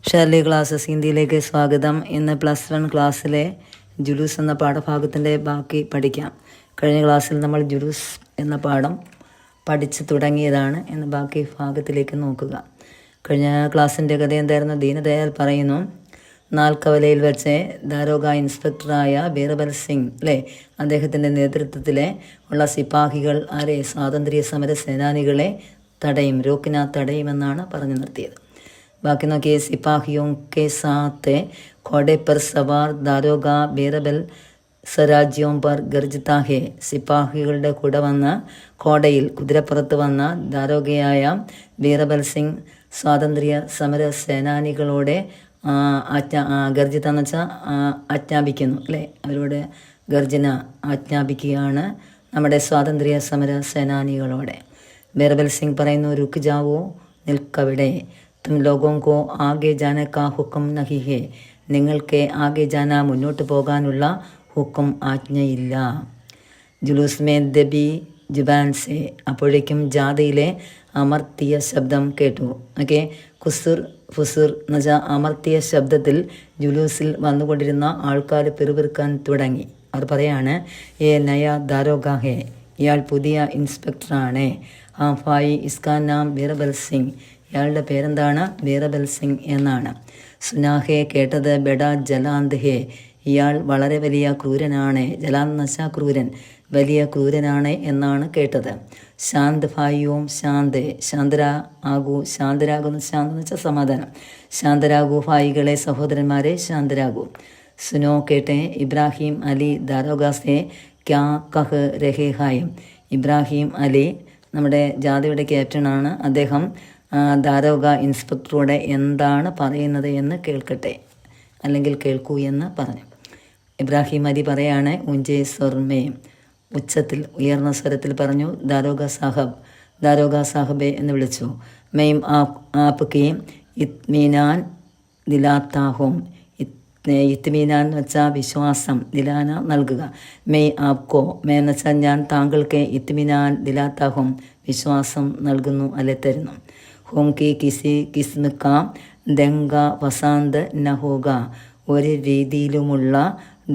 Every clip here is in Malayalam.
ഷെർലി ക്ലാസ്സസ് ഹിന്ദിയിലേക്ക് സ്വാഗതം. ഇന്ന് +1 ക്ലാസ്സിലെ ജുലൂസ് എന്ന പാഠഭാഗത്തിൻ്റെ ബാക്കി പഠിക്കാം. കഴിഞ്ഞ ക്ലാസ്സിൽ നമ്മൾ ജുലൂസ് എന്ന പാഠം പഠിച്ചു തുടങ്ങിയതാണ്. ഇന്ന് ബാക്കി ഭാഗത്തിലേക്ക് നോക്കുക. കഴിഞ്ഞ ക്ലാസ്സിൻ്റെ കഥ എന്തായിരുന്നു? ദീനദയാൽ പറയുന്നു, നാൽക്കവലയിൽ വെച്ച് ദാരോഗ ഇൻസ്പെക്ടറായ ബീർബൽ സിംഗ് അദ്ദേഹത്തിൻ്റെ നേതൃത്വത്തിലെ ഉള്ള സിപ്പാഹികൾ സ്വാതന്ത്ര്യ സമര സേനാനികളെ രോക്കിന തടയുമെന്നാണ് പറഞ്ഞു നിർത്തിയത്. ബാക്കി നോക്കിയേ. സിപ്പാഹിയോं के साथ घोड़े पर सवार दारोगा ബീർബൽ സ്വരാജ്യോं पर ഗർജിता है. സിപ്പാഹികളുടെ കൂടെ വന്ന ഘോടയിൽ കുതിരപ്പുറത്ത് വന്ന ദാരോഗയായ ബീർബൽ സിംഗ് സ്വാതന്ത്ര്യ സമര സേനാനികളോടെ ഗർജിത എന്ന് വെച്ചാൽ ആജ്ഞാപിക്കുന്നു അവരുടെ ഗർജന ആജ്ഞാപിക്കുകയാണ് നമ്മുടെ സ്വാതന്ത്ര്യ സമര സേനാനികളോടെ. ബീർബൽ സിംഗ് പറയുന്നു, രുക്ക് ജാവോ, നിൽക്കവിടെ, തും ലോഗോं को ആകെ ജാനെ കാ ഹുക്കം നഹി ഹേ. നിങ്ങൾക്ക് ആകെ ജാന മുന്നോട്ട് പോകാനുള്ള ഹുക്കം ആജ്ഞയില്ല. ജുലൂസ് മേ ദബി ജുബാൻ സെ. അപ്പോഴേക്കും ജാഥയിലെ അമർത്തിയ ശബ്ദം കേട്ടു. കുസുർ ഫുസുർ എന്ന് വെച്ചാൽ അമർത്തിയ ശബ്ദത്തിൽ ജുലൂസിൽ വന്നുകൊണ്ടിരുന്ന ആൾക്കാർ പിറുപിറുക്കാൻ തുടങ്ങി. അവർ പറയാണ്, നയ ദാരോഗ ഹേ, ഇയാൾ പുതിയ ഇൻസ്പെക്ടറാണ്. ഭായി ഇസ്കാ നാം ബീർബൽ സിംഗ്, ഇയാളുടെ പേരെന്താണ്? ബീർബൽ സിംഗ് എന്നാണ്. സുനാഹെ, കേട്ടത്, ബെഡ ജലാന്ത് ഹേ, ഇയാൾ വളരെ വലിയ ക്രൂരനാണ്. ജലാന്ത് എന്ന് വെച്ചാൽ ക്രൂരൻ, വലിയ ക്രൂരനാണ് എന്നാണ് കേട്ടത്. ശാന്ത് ഭായിയോം ശാന്ത്, ശാന്തരാകൂ, ശാന്തരാകുന്ന ശാന്ത് എന്ന് വെച്ചാൽ സമാധാനം. ശാന്തരാകൂ ഭായികളെ, സഹോദരന്മാരെ ശാന്തരാകൂ. സുനോ, കേട്ടെ, ഇബ്രാഹിം അലി ദാരോഗാസെ ക്യാ കഹ് രഹേ ഹായും. ഇബ്രാഹിം അലി നമ്മുടെ ജാഥയുടെ ക്യാപ്റ്റനാണ്. അദ്ദേഹം ദാരോഗ ഇൻസ്പെക്ടറോടെ എന്താണ് പറയുന്നത് എന്ന് കേൾക്കട്ടെ, അല്ലെങ്കിൽ കേൾക്കൂ എന്ന് പറഞ്ഞു. ഇബ്രാഹിം അലി പറയാണ്, ഉഞ്ചേ സ്വർമേ, ഉച്ചത്തിൽ ഉയർന്ന സ്വരത്തിൽ പറഞ്ഞു, ദാരോഗ സാഹബെ എന്ന് വിളിച്ചു. മെയിം ആപ്കി ഇത്മീനാൻ ദിലാത്താഹും. ഇത്മീനാൻ എന്ന് വെച്ചാൽ വിശ്വാസം, ദിലാന നൽകുക. മെയ് ആപ്കോ, മേ എന്ന് വെച്ചാൽ ഞാൻ താങ്കൾക്ക് ഇത്മീനാൻ ദിലാത്താഹും വിശ്വാസം നൽകുന്നു, അല്ലെ തരുന്നു. ഹോം കി കിസി കിസ്മ കാ ദംഗ ഫസാന്ത് നഹോഗ. ഒരു രീതിയിലുമുള്ള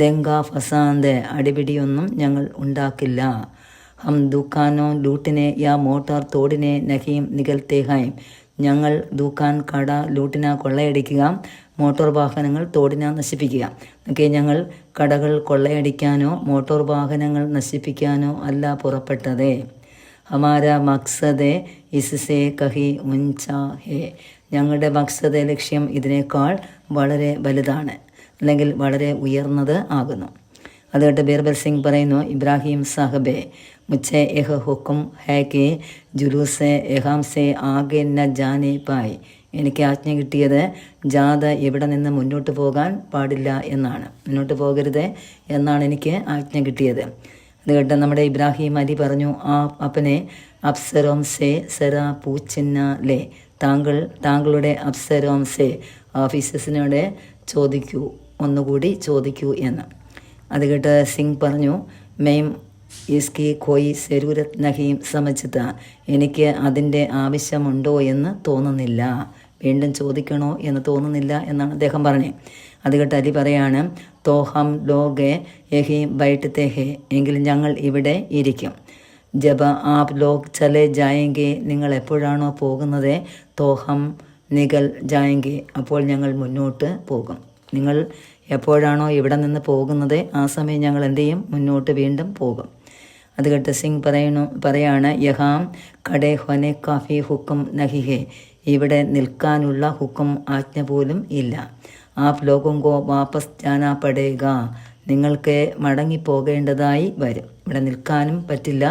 ദംഗ ഫസാന്ത് അടിപിടിയൊന്നും ഞങ്ങൾ ഉണ്ടാക്കില്ല. ഹം ദുക്കാനോ ലൂട്ടിനെ യാ മോട്ടാർ തോടിനെ നഹീം നികൽത്തേ ഹൈം. ഞങ്ങൾ ദുക്കാൻ കട, ലൂട്ടിന കൊള്ളയടിക്കുക, മോട്ടോർ വാഹനങ്ങൾ തോടിന നശിപ്പിക്കുക. ഞങ്ങൾ കടകൾ കൊള്ളയടിക്കാനോ മോട്ടോർ വാഹനങ്ങൾ നശിപ്പിക്കാനോ അല്ല പുറപ്പെട്ടത്. ഹമാര മക്സദ് ഇസ്സേ കഹി ഉഞ്ചാ ഹേ. ഞങ്ങളുടെ മക്സദ്, ലക്ഷ്യം ഇതിനേക്കാൾ വളരെ വലുതാണ്, അല്ലെങ്കിൽ വളരെ ഉയർന്നത് ആകുന്നു. അതുകൊണ്ട് ബീർബൽ സിംഗ് പറയുന്നു, ഇബ്രാഹിം സാഹബെ, മുझे यह हुक्म है कि जुलूस एहाम से आगे न जाने पाए. എനിക്ക് ആജ്ഞ കിട്ടിയത് ജാഥ ഇവിടെ നിന്ന് മുന്നോട്ട് പോകാൻ പാടില്ല എന്നാണ്, മുന്നോട്ട് പോകരുത് എന്നാണ് എനിക്ക് ആജ്ഞ കിട്ടിയത്. അത് കേട്ട് നമ്മുടെ ഇബ്രാഹിം അലി പറഞ്ഞു, അപ്പനെ അപ്സരോം സെ സെറാ പൂച്ചിന്ന ലേ. താങ്കളുടെ അപ്സരോം സെ, ഓഫീസേഴ്സിനോട് ചോദിക്കൂ, ഒന്നുകൂടി ചോദിക്കൂ എന്ന്. അത് കേട്ട് സിംഗ് പറഞ്ഞു, മെയിം ഇസ്കി കോയി സെരൂരത് നഹീം സമച്ചിത്ത. എനിക്ക് അതിൻ്റെ ആവശ്യമുണ്ടോ എന്ന് തോന്നുന്നില്ല, വീണ്ടും ചോദിക്കണോ എന്ന് തോന്നുന്നില്ല എന്നാണ് അദ്ദേഹം പറഞ്ഞത്. അത് കേട്ട് അലി പറയാണ്, തോഹം ലോകെ യഹി ബൈഠത്തെ ഹേ. എങ്കിലും ഞങ്ങൾ ഇവിടെ ഇരിക്കും. ജബ ആപ് ലോഗ് ചലെ ജായെങ്കെ. നിങ്ങൾ എപ്പോഴാണോ പോകുന്നത്, തോഹം നികൽ ജായെങ്കെ, അപ്പോൾ ഞങ്ങൾ മുന്നോട്ട് പോകും. നിങ്ങൾ എപ്പോഴാണോ ഇവിടെ നിന്ന് പോകുന്നത്, ആ സമയം ഞങ്ങൾ എന്ത് ചെയ്യും? മുന്നോട്ട് വീണ്ടും പോകും. അത് കേട്ട് സിംഗ് പറയാണ്, യഹാം കടേ ഹൊനെ കാഫി ഹുക്കം നഹി ഹേ. ഇവിടെ നിൽക്കാനുള്ള ഹുക്കം, ആജ്ഞ പോലും ഇല്ല. ആപ് ലോകോങ്കോ വാപസ് ജാനാ പടേഗ. നിങ്ങൾക്ക് മടങ്ങിപ്പോകേണ്ടതായി വരും. ഇവിടെ നിൽക്കാനും പറ്റില്ല,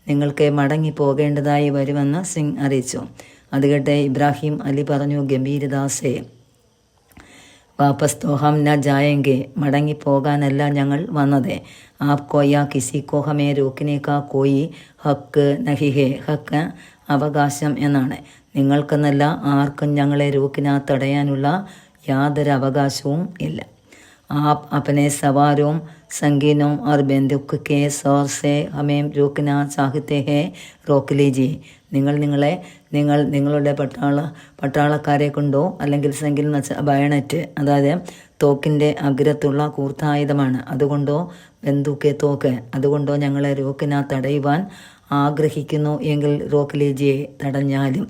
നിങ്ങൾക്ക് മടങ്ങിപ്പോകേണ്ടതായി വരുമെന്ന് സിംഗ് അറിയിച്ചു. അത് കേട്ട് ഇബ്രാഹിം അലി പറഞ്ഞു, ഗംഭീരദാസേ, വാപസ് തോഹം ന ജായെങ്കെ. മടങ്ങിപ്പോകാനല്ല ഞങ്ങൾ വന്നത്. ആപ്കോ യാ കിസിക്കോ ഹമേ രോക്കിനേക്കാ കോയി ഹക്ക് നഹി ഹേ. ഹക്ക് അവകാശം എന്നാണ്. നിങ്ങൾക്കെന്നല്ല ആർക്കും ഞങ്ങളെ രോക്കിന തടയാനുള്ള യാതൊരു അവകാശവും ഇല്ല. आप अपने सवारों संगीनों और बंदूक के शोर से हमें रोकना चाहते हैं रोक लीजिए. നിങ്ങൾ നിങ്ങളുടെ പട്ടാളക്കാരെ കൊണ്ടോ അല്ലെങ്കിൽ സംഗീൽ എന്ന് വെച്ചാൽ ബയണറ്റ്, അതായത് തോക്കിൻ്റെ അഗ്രത്തുള്ള കൂർത്തായുധമാണ്, അതുകൊണ്ടോ ബന്ദൂക്കെ തോക്ക്, അതുകൊണ്ടോ ഞങ്ങളെ രോക്കിന തടയുവാൻ ആഗ്രഹിക്കുന്നു എങ്കിൽ റോക്ക് ലീജിയെ തടഞ്ഞാലും.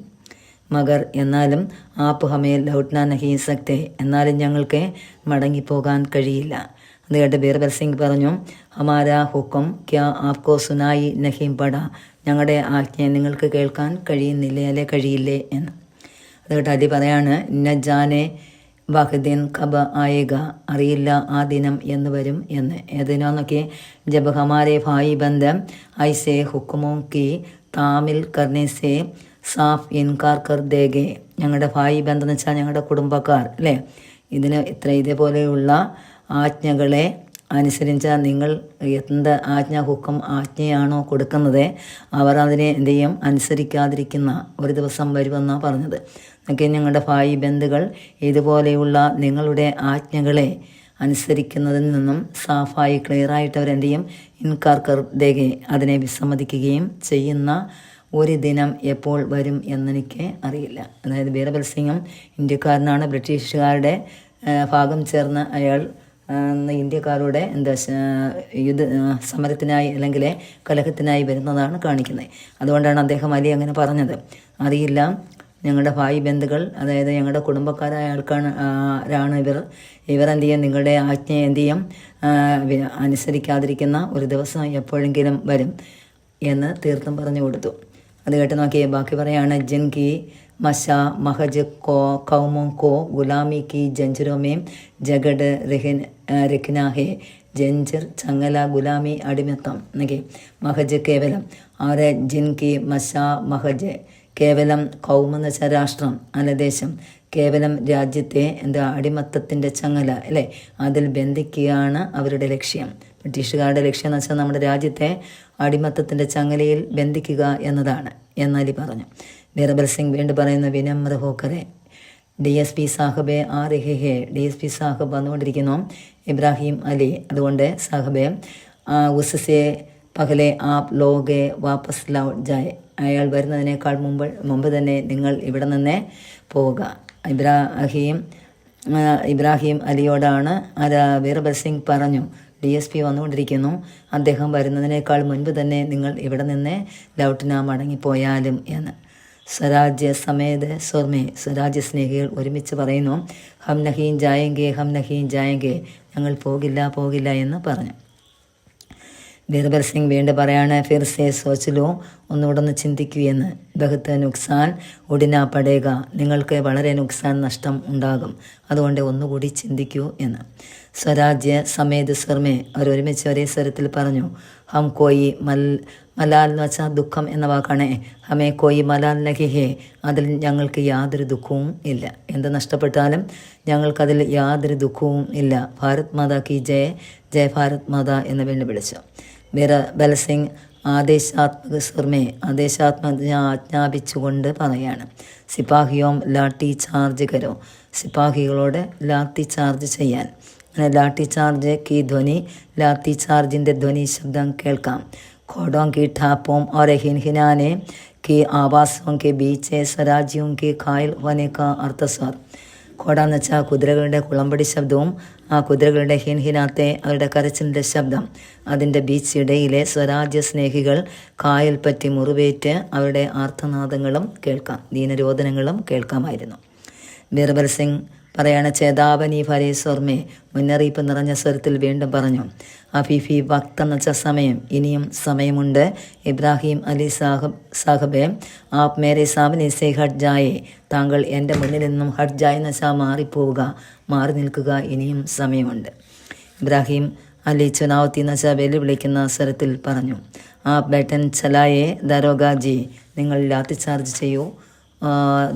മഗർ എന്നാലും ആപ്പ് ഹമേ ലൗട്ട്ന നഹീ സക്തേ, എന്നാലും ഞങ്ങൾക്ക് മടങ്ങിപ്പോകാൻ കഴിയില്ല. അത് കേട്ട് ബീർബൽ സിംഗ് പറഞ്ഞു, ഹമാരാ ഹുക്കം ക്യാ ആപ്കോ സുനായി നഹീം പട, ഞങ്ങളുടെ ആജ്ഞ നിങ്ങൾക്ക് കേൾക്കാൻ കഴിയുന്നില്ലേ അല്ലെ കഴിയില്ലേ എന്ന്. അത് കേട്ട് അലി പറയാണ്, ന ജാനെ വഹ്ദിൻ കബ ആയേഗ, അറിയില്ല ആ ദിനം എന്ന് വരും എന്ന്. ഏതിനോന്നൊക്കെ ജബ് ഹമാരെ ഭായി ബന്ധം ഐസെ ഹുക്കുമോ കി താമിൽ കർണേസെ സാഫ് ഇൻകാർ കർ ദേഗെ, ഞങ്ങളുടെ ഭായി ബന്ധം എന്ന് വെച്ചാൽ ഞങ്ങളുടെ കുടുംബക്കാർ അല്ലേ, ഇതേപോലെയുള്ള ആജ്ഞകളെ അനുസരിച്ചാൽ നിങ്ങൾ എന്ത് ഹുക്കം ആജ്ഞയാണോ കൊടുക്കുന്നത് അവർ അതിനെ എന്ത് ചെയ്യും, അനുസരിക്കാതിരിക്കുന്ന ഒരു ദിവസം വരുമെന്നാണ് പറഞ്ഞത്. എന്നൊക്കെ ഞങ്ങളുടെ ഭായി ബന്ധുക്കൾ ഇതുപോലെയുള്ള നിങ്ങളുടെ ആജ്ഞകളെ അനുസരിക്കുന്നതിൽ നിന്നും സാഫായി ക്ലിയറായിട്ട് അവരെന്ത് ചെയ്യും, ഇൻകാർ കർ ദേഗെ, അതിനെ വിസമ്മതിക്കുകയും ചെയ്യുന്ന ഒരു ദിനം എപ്പോൾ വരും എന്നെനിക്ക് അറിയില്ല. അതായത് ബീർബൽ സിംഗും ഇന്ത്യക്കാരനാണ്, ബ്രിട്ടീഷുകാരുടെ ഭാഗം ചേർന്ന് അയാൾ ഇന്ത്യക്കാരുടെ സമരത്തിനായി അല്ലെങ്കിൽ കലഹത്തിനായി വരുന്നതാണ് കാണിക്കുന്നത്. അതുകൊണ്ടാണ് അദ്ദേഹം അലി അങ്ങനെ പറഞ്ഞത്. അറിയില്ല ഞങ്ങളുടെ ഭായി ബന്ധുക്കൾ, അതായത് ഞങ്ങളുടെ കുടുംബക്കാരായ ആൾക്കാരാണ് ഇവർ എന്ത് ചെയ്യും, നിങ്ങളുടെ ആജ്ഞ എന്ത് ചെയ്യും അനുസരിക്കാതിരിക്കുന്ന ഒരു ദിവസം എപ്പോഴെങ്കിലും വരും എന്ന് തീർത്തും പറഞ്ഞു കൊടുത്തു. അത് കേട്ട് നോക്കിയേ ബാക്കി പറയാണ്, ജൻ കി മഷ മഹജ് കൗമോ കോ ഗുലാമി കി ജഞ്ചുരോമേ ജഗഡ് രഖ്ന ഹേ, ജഞ്ചർ ചങ്ങല ഗുലാമി അടിമത്തം എന്നൊക്കെ. മഹജ് കേവലം അവരെ ജിൻ കി മഷ മഹജ്, കേവലം കൗമെന്ന് വെച്ചാൽ രാഷ്ട്രം അല്ല ദേശം, കേവലം രാജ്യത്തെ അടിമത്തത്തിൻ്റെ ചങ്ങല അല്ലേ, അതിൽ ബന്ധിക്കുകയാണ് അവരുടെ ലക്ഷ്യം. ബ്രിട്ടീഷുകാരുടെ ലക്ഷ്യം എന്ന് വെച്ചാൽ നമ്മുടെ രാജ്യത്തെ അടിമത്തത്തിൻ്റെ ചങ്ങലയിൽ ബന്ധിക്കുക എന്നതാണ് എന്നലി പറഞ്ഞു. ബീർബൽ സിംഗ് വീണ്ടും പറയുന്നു, വിനമ്ര ഹോക്കറെ DSP സാഹബെ ആ രഹേ ഹേ, DSP സാഹബ് വന്നുകൊണ്ടിരിക്കുന്നു, ഇബ്രാഹിം അലി. അതുകൊണ്ട് സാഹബെ ഉസ്സെ പഹലെ ആപ് ലോഗെ വാപ്പസ് ലൗട്ട് ജായ്, അയാൾ വരുന്നതിനേക്കാൾ മുമ്പ് തന്നെ നിങ്ങൾ ഇവിടെ നിന്ന് പോവുക. ഇബ്രാഹിം അലിയോടാണ് ബീർബൽ സിംഗ് പറഞ്ഞു, DSP വന്നുകൊണ്ടിരിക്കുന്നു, അദ്ദേഹം വരുന്നതിനേക്കാൾ മുൻപ് തന്നെ നിങ്ങൾ ഇവിടെ നിന്ന് ലൗട്ടിന മടങ്ങിപ്പോയാലും എന്ന്. സ്വരാജ്യ സമേത് സ്വർമേ, സ്വരാജ്യ സ്നേഹികൾ ഒരുമിച്ച് പറയുന്നു, ഹം നഹീൻ ജായെങ്കെ ഹം നഹീൻ ജായെങ്കെ, ഞങ്ങൾ പോകില്ല എന്ന് പറഞ്ഞു. ബീർബൽ സിംഗ് വീണ്ടും പറയാണ്, ഫിർസെ സോച്ചിലോ, ഒന്നുകൂടെ ഒന്ന് ചിന്തിക്കുകയെന്ന്. ബഹത്ത് നുക്സാൻ ഉടിന പടേക, നിങ്ങൾക്ക് വളരെ നഷ്ടം ഉണ്ടാകും, അതുകൊണ്ട് ഒന്നുകൂടി ചിന്തിക്കൂ എന്ന്. സ്വരാജ്യ സമേത് സ്വർമേ, അവരൊരുമിച്ച് ഒരേ സ്വരത്തിൽ പറഞ്ഞു, ഹം കോയി മലാൽ എന്ന് വെച്ചാൽ ദുഃഖം എന്ന വാക്കാണ്. ഹമേ കോയി മലാൽ നഹി ഹേ, അതിൽ ഞങ്ങൾക്ക് യാതൊരു ദുഃഖവും ഇല്ല. എന്ത് നഷ്ടപ്പെട്ടാലും ഞങ്ങൾക്കതിൽ യാതൊരു ദുഃഖവും ഇല്ല. ഭാരത് മാതാ കി ജയ്, ജയ് ഭാരത് മാതാ എന്ന് വെല്ലുവിളിച്ചു. ബീർബൽ സിംഗ് ആദേശാത്മക സ്വർമേ, ആജ്ഞാപിച്ചുകൊണ്ട് പറയാണ്, സിപ്പാഹിയോം ലാട്ടി ചാർജ് കരോ, സിപ്പാഹികളോട് ലാത്തി ചാർജ് ചെയ്യാൻ. അങ്ങനെ ലാത്തി ചാർജ് കി ധ്വനി, ലാത്തി ചാർജിൻ്റെ ധ്വനി ശബ്ദം കേൾക്കാം. घोड़ों की ठापों और हिनहिनाने की आवाज़ों के बीच स्वराज्यों के घायल होने का अर्थस्वाद. ഘോട എന്ന് വെച്ചാൽ കുതിരകളുടെ കുളമ്പടി ശബ്ദവും ആ കുതിരകളുടെ ഹിൻഹിനാത്തെ അവരുടെ കരച്ചിലിൻ്റെ ശബ്ദം, അതിൻ്റെ ബീച്ചിടയിലെ സ്വരാജ്യ സ്നേഹികൾ കായൽ പറ്റി മുറിവേറ്റ് അവരുടെ ആർത്തനാദങ്ങളും കേൾക്കാം, ദീനരോധനങ്ങളും കേൾക്കാമായിരുന്നു. ബീർബൽ സിംഗ് പറയാണ്, ചേതാവനി ഭരേ സ്വർമേ, മുന്നറിയിപ്പ് നിറഞ്ഞ സ്വരത്തിൽ വീണ്ടും പറഞ്ഞു, അഫീഫി വക്ത് എന്ന് വെച്ച സമയം, ഇനിയും സമയമുണ്ട്. ഇബ്രാഹിം അലി സാഹബെ ആപ് മേരെ സാമനെ സേ ഹട്ട് ജായേ, താങ്കൾ എൻ്റെ മുന്നിൽ നിന്നും ഹട്ട് ജായ് എന്ന് വെച്ചാൽ മാറിപ്പോവുക, മാറി നിൽക്കുക, ഇനിയും സമയമുണ്ട്. ഇബ്രാഹിം അലി ചുനാവത്തി എന്ന് വെച്ചാൽ വെല്ലുവിളിക്കുന്ന സ്വരത്തിൽ പറഞ്ഞു, ആ ബട്ടൻ ചലായേ ദാരോഗാജി, നിങ്ങൾ ലാത്തി ചാർജ് ചെയ്യൂ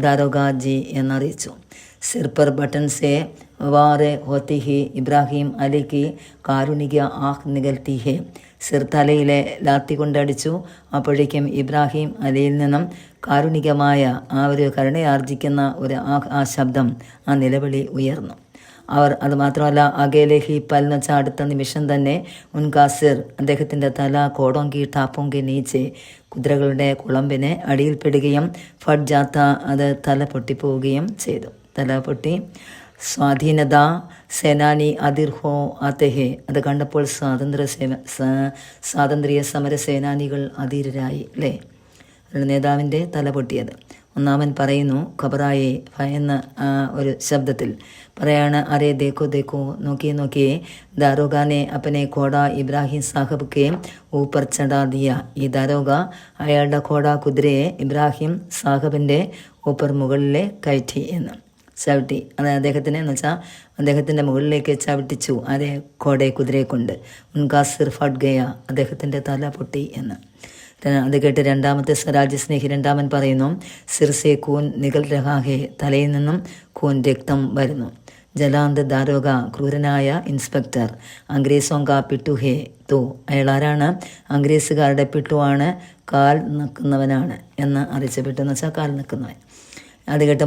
ദാരോഗാജി എന്നറിയിച്ചു. सिर पर बटन से वार होती ही ഇബ്രാഹിം അലിക്ക് കാരുണിക ആഹ് നികൽത്തി ഹേ, സിർ തലയിലെ ലാത്തി കൊണ്ടടിച്ചു. അപ്പോഴേക്കും ഇബ്രാഹിം അലിയിൽ നിന്നും കാരുണികമായ ആ ഒരു കരുണയാർജിക്കുന്ന ഒരു ആ ശബ്ദം, ആ നിലവിളി ഉയർന്നു. അവർ അതുമാത്രമല്ല അകേലേഹി പൽ എന്ന് വെച്ചാൽ അടുത്ത നിമിഷം തന്നെ ഉൻകാസിർ അദ്ദേഹത്തിൻ്റെ തല കോടോങ്കി ടാപ്പോങ്കി നീച്ച് കുതിരകളുടെ കുളമ്പിനെ അടിയിൽപ്പെടുകയും ഫഡ്ജാത്ത അത് തല പൊട്ടിപ്പോവുകയും ചെയ്തു. തല പൊട്ടി. സ്വാധീനത സേനാനി അതിർഹോ ആത്തേഹെ അത് കണ്ടപ്പോൾ സ്വാതന്ത്ര്യ സമര സേനാനികൾ അധീരരായി അല്ലേ. നേതാവിൻ്റെ തല പൊട്ടിയത്. ഒന്നാമൻ പറയുന്നു ഖബറായെ ഭയന്ന ഒരു ശബ്ദത്തിൽ പറയാണ്, അരേ ദേക്കോ ദേക്കോ നോക്കിയേ നോക്കിയേ ദാരോഗാനെ അപ്പനെ കോട ഇബ്രാഹിം സാഹബ് കെ ഊപ്പർ ചടാ ദിയ. ഈ ദാരോഗ അയാളുടെ കോട കുതിരയെ ഇബ്രാഹിം സാഹബിൻ്റെ ഊപ്പർ മുകളിലെ കയറ്റി എന്ന് ചവിട്ടി. അത് അദ്ദേഹത്തിനെ എന്ന് വെച്ചാൽ അദ്ദേഹത്തിൻ്റെ മുകളിലേക്ക് ചവിട്ടിച്ചു. അതേ കോടെ കുതിരയെ കൊണ്ട്. ഉൻകാസിർ ഫഡ് ഗയ അദ്ദേഹത്തിൻ്റെ തല പൊട്ടി എന്ന്. അത് കേട്ട് രണ്ടാമത്തെ സ്വരാജ്യ സ്നേഹി രണ്ടാമൻ പറയുന്നു, സിർസെ കൂൻ നികൽ രഹാഹെ തലയിൽ നിന്നും കൂൻ രക്തം വരുന്നു. ജലാന്ത് ദാരോഗ ക്രൂരനായ ഇൻസ്പെക്ടർ അംഗ്രേസോങ്ക പിട്ടുഹേ തോ അയാൾ ആരാണ്? അംഗ്രേസുകാരുടെ പിട്ടുവാണ്, കാൽ നിൽക്കുന്നവനാണ് എന്ന് അറിയിച്ചു. പിട്ടു എന്ന് വെച്ചാൽ കാൽ നിൽക്കുന്നവൻ. അത് കേട്ട്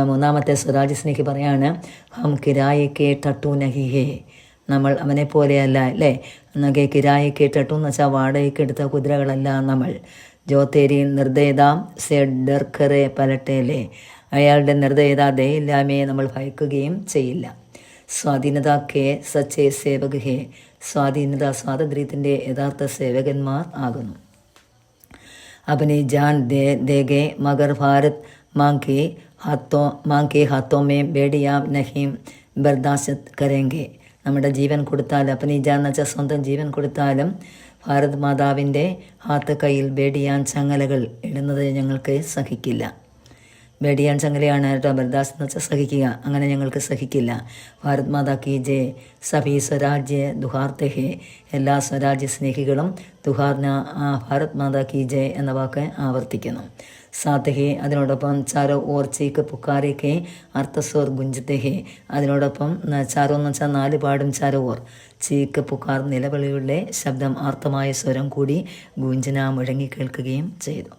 മൂന്നാമത്തെ സ്വരാജ്യ സ്നേഹി പറയാണ്, ഹം കിരായക്കെ ടട്ടു നഹിഹേ നമ്മൾ അവനെ പോലെയല്ല അല്ലേ. എന്നൊക്കെ കിരായക്ക് ടട്ടു എന്ന് വെച്ചാൽ വാടകയ്ക്ക് എടുത്ത കുതിരകളല്ല നമ്മൾ. ജോത്തേരി നിർദ്ദയത സെ ഡർക്കറെ പലട്ടേലേ അയാളുടെ നിർദ്ദയത ദയില്ലാമയെ നമ്മൾ ഭയക്കുകയും ചെയ്യില്ല. സ്വാധീനത കെ സച്ചേ സേവക് ഹേ സ്വാധീനത സ്വാതന്ത്ര്യത്തിൻ്റെ യഥാർത്ഥ സേവകന്മാർ ആകുന്നു. अपनी जान देगे मगर भारत मांग के हाथों में बेड़ियाँ नहीं बर्दाश्त करेंगे. നമ്മുടെ ജീവൻ കൊടുത്താൽ അപ്പനി ജാൻ എന്ന് വെച്ചാൽ സ്വന്തം ജീവൻ കൊടുത്താലും ഭാരത് മാതാവിൻ്റെ ഹാത്ത് കയ്യിൽ ബേഡിയാൻ ചങ്ങലകൾ ഇടുന്നത് ഞങ്ങൾക്ക് സഹിക്കില്ല. ബേഡിയാൻ ചങ്ങലയാണ് കേട്ടോ. ബർദാസ് എന്ന് വെച്ചാൽ സഹിക്കുക. അങ്ങനെ ഞങ്ങൾക്ക് സഹിക്കില്ല. ഭാരത് മാതാ കി ജെ സഭി സ്വരാജ്യ ദുഹാർത്തെ ഹേ എല്ലാ സ്വരാജ്യ സ്നേഹികളും ദുഹാർന ഭാരത് മാതാ കി ജെ എന്ന വാക്ക് ആവർത്തിക്കുന്നു. സാത്ത് ഹേ അതിനോടൊപ്പം ചാരോ ഓർ ചീക്ക് പുക്കാരേക്ക് അർത്ഥസ്വർ ഗുഞ്ചത്തെ ഹേ അതിനോടൊപ്പം ചാരോ എന്ന് വെച്ചാൽ 4 പാടും ചാരോ ഓർ ചീക്ക് പുക്കാർ നിലവിളിയുടെ ശബ്ദം ആർത്തമായ സ്വരം കൂടി ഗുഞ്ചന മുഴങ്ങി കേൾക്കുകയും ചെയ്തു.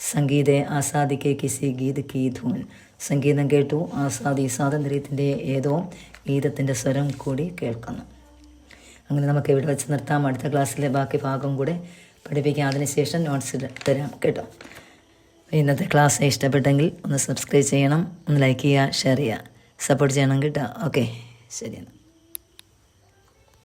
സംഗീത ആസാദിക്ക് കിസി ഗീത് കീ ധൂൻ സംഗീതം കേട്ടു. ആസാദി സ്വാതന്ത്ര്യത്തിൻ്റെ ഏതോ ഗീതത്തിൻ്റെ സ്വരം കൂടി കേൾക്കുന്നു. അങ്ങനെ നമുക്ക് ഇവിടെ വെച്ച് നിർത്താം. അടുത്ത ക്ലാസ്സിലെ ബാക്കി ഭാഗം കൂടെ പഠിപ്പിക്കാം. അതിനുശേഷം നോട്ട്സ് തരാം കേട്ടോ. ഇന്നത്തെ ക്ലാസ് ഇഷ്ടപ്പെട്ടെങ്കിൽ ഒന്ന് സബ്സ്ക്രൈബ് ചെയ്യണം, ഒന്ന് ലൈക്ക് ചെയ്യുക, ഷെയർ ചെയ്യുക, സപ്പോർട്ട് ചെയ്യണം കേട്ടോ. ഓക്കെ, ശരി.